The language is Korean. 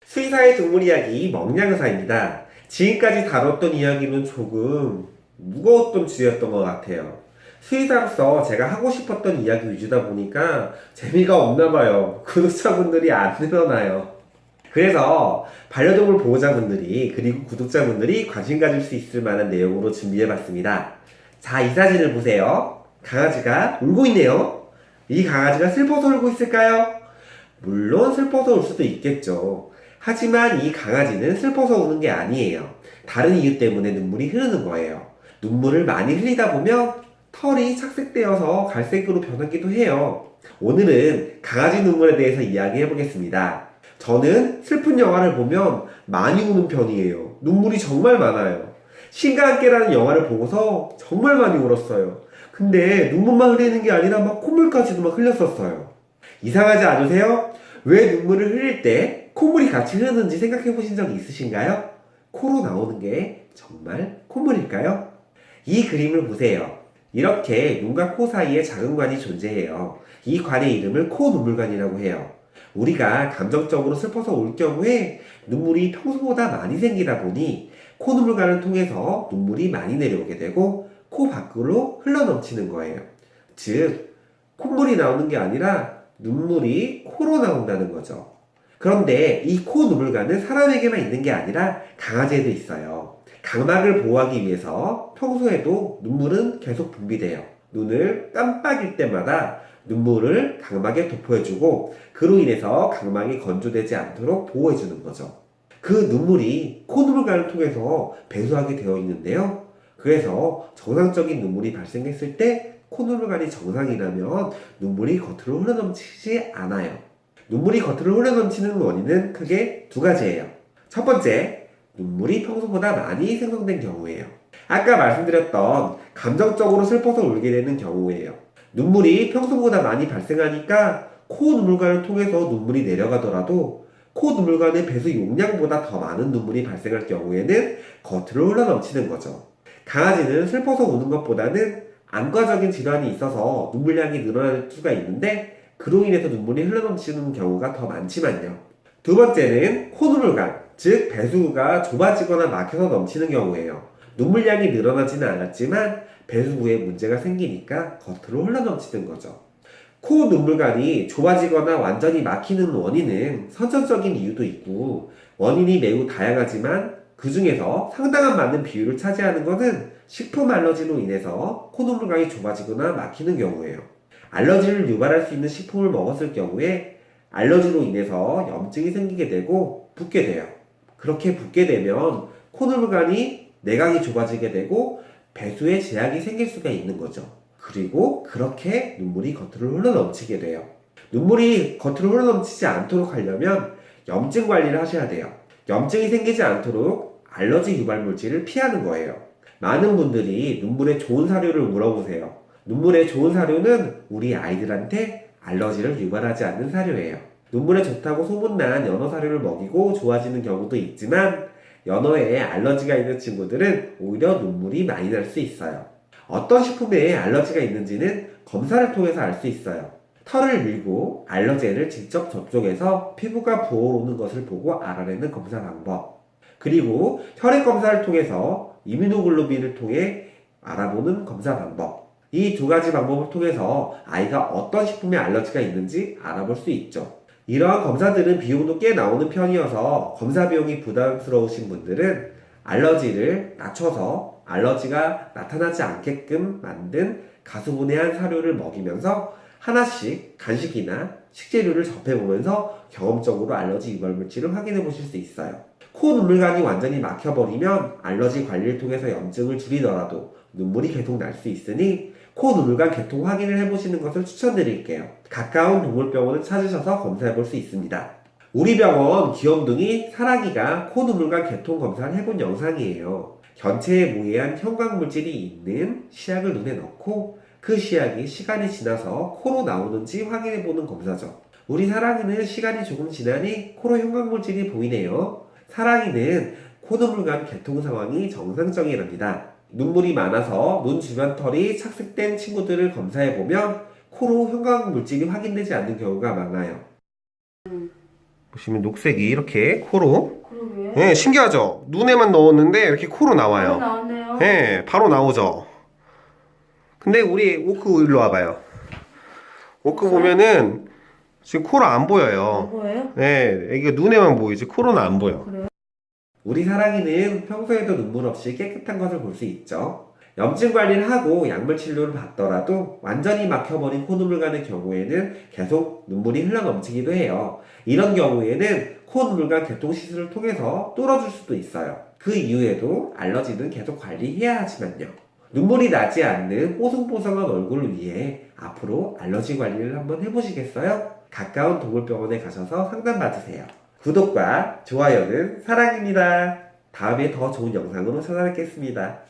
수의사의 동물 이야기 먹냐의사입니다. 지금까지 다뤘던 이야기는 조금 무거웠던 주제였던 것 같아요. 수의사로서 제가 하고 싶었던 이야기 위주다 보니까 재미가 없나봐요. 구독자분들이 안 늘어나요. 그래서 반려동물 보호자분들이 그리고 구독자분들이 관심 가질 수 있을 만한 내용으로 준비해봤습니다. 자, 이 사진을 보세요. 강아지가 울고 있네요. 이 강아지가 슬퍼서 울고 있을까요? 물론 슬퍼서 울 수도 있겠죠. 하지만 이 강아지는 슬퍼서 우는 게 아니에요. 다른 이유 때문에 눈물이 흐르는 거예요. 눈물을 많이 흘리다 보면 털이 착색되어서 갈색으로 변하기도 해요. 오늘은 강아지 눈물에 대해서 이야기해 보겠습니다. 저는 슬픈 영화를 보면 많이 우는 편이에요. 눈물이 정말 많아요. 신과 함께라는 영화를 보고서 정말 많이 울었어요. 근데 눈물만 흘리는 게 아니라 막 콧물까지도 막 흘렸었어요. 이상하지 않으세요? 왜 눈물을 흘릴 때 콧물이 같이 흐르는지 생각해 보신 적이 있으신가요? 코로 나오는 게 정말 콧물일까요? 이 그림을 보세요. 이렇게 눈과 코 사이에 작은 관이 존재해요. 이 관의 이름을 코눈물관이라고 해요. 우리가 감정적으로 슬퍼서 울 경우에 눈물이 평소보다 많이 생기다 보니 코눈물관을 통해서 눈물이 많이 내려오게 되고 코 밖으로 흘러넘치는 거예요. 즉, 콧물이 나오는 게 아니라 눈물이 코로 나온다는 거죠. 그런데 이 코눈물관은 사람에게만 있는 게 아니라 강아지에도 있어요. 각막을 보호하기 위해서 평소에도 눈물은 계속 분비돼요. 눈을 깜빡일 때마다 눈물을 각막에 도포해주고 그로 인해서 각막이 건조되지 않도록 보호해주는 거죠. 그 눈물이 코눈물관을 통해서 배수하게 되어 있는데요. 그래서 정상적인 눈물이 발생했을 때 코눈물관이 정상이라면 눈물이 겉으로 흘러넘치지 않아요. 눈물이 겉으로 흘러넘치는 원인은 크게 두 가지예요. 첫 번째, 눈물이 평소보다 많이 생성된 경우예요. 아까 말씀드렸던 감정적으로 슬퍼서 울게 되는 경우예요. 눈물이 평소보다 많이 발생하니까 코 눈물관을 통해서 눈물이 내려가더라도 코 눈물관의 배수 용량보다 더 많은 눈물이 발생할 경우에는 겉으로 흘러넘치는 거죠. 강아지는 슬퍼서 우는 것보다는 안과적인 질환이 있어서 눈물량이 늘어날 수가 있는데 그로 인해서 눈물이 흘러넘치는 경우가 더 많지만요. 두 번째는 코눈물관, 즉 배수구가 좁아지거나 막혀서 넘치는 경우예요. 눈물량이 늘어나지는 않았지만 배수구에 문제가 생기니까 겉으로 흘러넘치는 거죠. 코 눈물관이 좁아지거나 완전히 막히는 원인은 선천적인 이유도 있고 원인이 매우 다양하지만 그 중에서 상당한 많은 비율을 차지하는 것은 식품 알러지로 인해서 코 눈물관이 좁아지거나 막히는 경우예요. 알러지를 유발할 수 있는 식품을 먹었을 경우에 알러지로 인해서 염증이 생기게 되고 붓게 돼요. 그렇게 붓게 되면 콧물관이 내강이 좁아지게 되고 배수에 제약이 생길 수가 있는 거죠. 그리고 그렇게 눈물이 겉으로 흘러넘치게 돼요. 눈물이 겉으로 흘러넘치지 않도록 하려면 염증 관리를 하셔야 돼요. 염증이 생기지 않도록 알러지 유발 물질을 피하는 거예요. 많은 분들이 눈물에 좋은 사료를 물어보세요. 눈물에 좋은 사료는 우리 아이들한테 알러지를 유발하지 않는 사료예요. 눈물에 좋다고 소문난 연어 사료를 먹이고 좋아지는 경우도 있지만 연어에 알러지가 있는 친구들은 오히려 눈물이 많이 날 수 있어요. 어떤 식품에 알러지가 있는지는 검사를 통해서 알 수 있어요. 털을 밀고 알러젠을 직접 접촉해서 피부가 부어오르는 것을 보고 알아내는 검사 방법. 그리고 혈액 검사를 통해서 이뮤노글로빈을 통해 알아보는 검사 방법. 이 두 가지 방법을 통해서 아이가 어떤 식품에 알러지가 있는지 알아볼 수 있죠. 이러한 검사들은 비용도 꽤 나오는 편이어서 검사 비용이 부담스러우신 분들은 알러지를 낮춰서 알러지가 나타나지 않게끔 만든 가수분해한 사료를 먹이면서 하나씩 간식이나 식재료를 접해보면서 경험적으로 알러지 유발 물질을 확인해 보실 수 있어요. 코 눈물관이 완전히 막혀버리면 알러지 관리를 통해서 염증을 줄이더라도 눈물이 계속 날 수 있으니 코 눈물관 개통 확인을 해보시는 것을 추천드릴게요. 가까운 동물병원을 찾으셔서 검사해볼 수 있습니다. 우리 병원 귀염둥이 사랑이가 코 눈물관 개통 검사를 해본 영상이에요. 견체에 무해한 형광물질이 있는 시약을 눈에 넣고 그 시약이 시간이 지나서 코로 나오는지 확인해보는 검사죠. 우리 사랑이는 시간이 조금 지나니 코로 형광물질이 보이네요. 사랑이는 코눈물관 개통 상황이 정상적이랍니다. 눈물이 많아서 눈 주변 털이 착색된 친구들을 검사해보면 코로 형광물질이 확인되지 않는 경우가 많아요. 보시면 녹색이 이렇게 코로. 그러게. 네, 신기하죠? 눈에만 넣었는데 이렇게 코로 나와요. 나왔네요. 네, 바로 나오죠. 근데 우리 오크 일로 와봐요. 오크 보면은 지금 코로 안 보여요. 뭐예요? 네, 애기가 눈에만 보이지 코로는 안 보여. 그래요? 우리 사랑이는 평소에도 눈물 없이 깨끗한 것을 볼 수 있죠. 염증 관리를 하고 약물 치료를 받더라도 완전히 막혀버린 콧눈물 가는 경우에는 계속 눈물이 흘러넘치기도 해요. 이런 경우에는 콧눈물관 개통시술을 통해서 뚫어줄 수도 있어요. 그 이후에도 알러지는 계속 관리해야 하지만요. 눈물이 나지 않는 뽀송뽀송한 얼굴을 위해 앞으로 알러지 관리를 한번 해보시겠어요? 가까운 동물병원에 가셔서 상담받으세요. 구독과 좋아요는 사랑입니다. 다음에 더 좋은 영상으로 찾아뵙겠습니다.